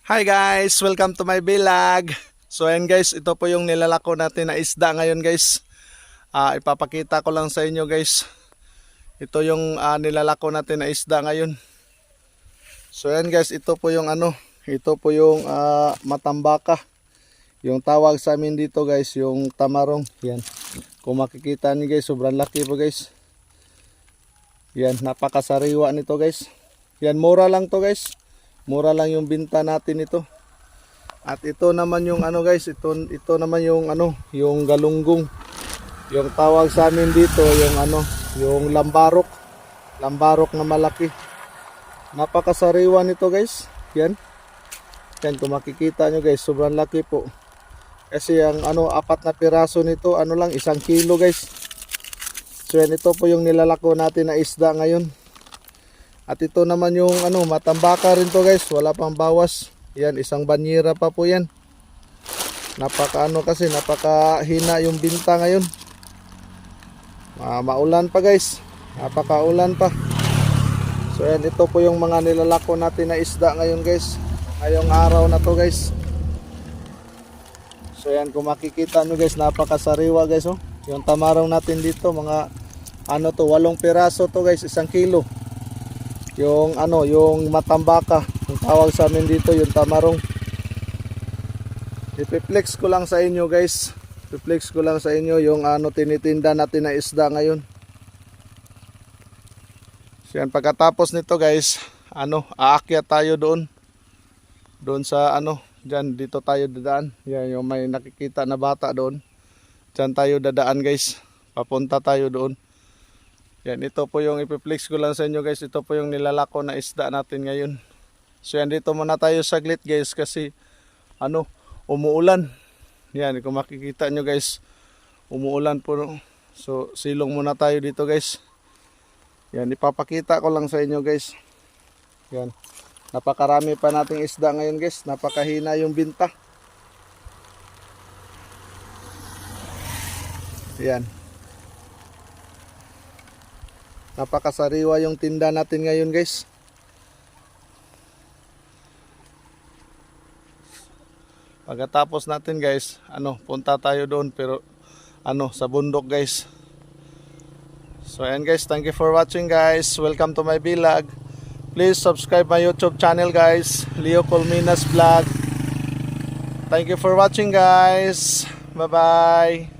Hi guys! Welcome to my vlog. So ayan guys, ito po yung nilalako natin na isda ngayon guys. Ipapakita ko lang sa inyo guys. Ito yung nilalako natin na isda ngayon. So ayan guys, ito po yung ito po yung matambaka. Yung tawag sa amin dito guys, yung tamarong. Yan. Kung makikita niyo guys, sobrang laki po guys. Yan, napakasariwa nito guys. Yan, mura lang to guys. Mura lang yung binta natin ito. At ito naman yung guys, ito naman yung yung galunggong. Yung tawag sa amin dito yung yung lambarok. Lambarok na malaki. Napakasariwa nito guys. Yan. Yan kung makikita nyo guys, sobrang laki po. Kasi ang apat na piraso nito, lang 1 kilo guys. So yan, ito po yung nilalako natin na isda ngayon. At ito naman yung matambaka rin to guys, wala pang bawas. Yan, 1 banyera pa po yan. Kasi napakahina yung binta ngayon. Maulan pa guys, napakaulan pa. So yan, ito po yung mga nilalako natin na isda ngayon guys. Ngayong araw na to guys. So yan, kung makikita nyo guys, napakasariwa guys oh. Yung tamarong natin dito, mga 8 piraso to guys, 1 kilo. Yung yung matambaka, yung tawag sa amin dito, yung tamarong. Ipiplex ko lang sa inyo guys. Ipiplex ko lang sa inyo yung tinitinda natin na isda ngayon. So yan, pagkatapos nito guys, aakyat tayo doon. Doon sa diyan, dito tayo dadaan. Yan, yung may nakikita na bata doon. Diyan tayo dadaan guys. Papunta tayo doon. Yan, ito po yung ipiplex ko lang sa inyo guys. Ito po yung nilalako na isda natin ngayon. So yan, dito muna tayo saglit guys kasi umuulan. Yan, kung makikita nyo guys, umuulan po. So silong muna tayo dito guys. Yan, ipapakita ko lang sa inyo guys. Yan, napakarami pa nating isda ngayon guys. Napakahina yung binta. Yan, napakasariwa yung tinda natin ngayon guys. Pagkatapos natin guys, punta tayo doon pero sa bundok guys. So ayan guys, thank you for watching guys. Welcome to my vlog. Please subscribe my YouTube channel guys, Leo Colmenas Vlog. Thank you for watching guys. Bye bye.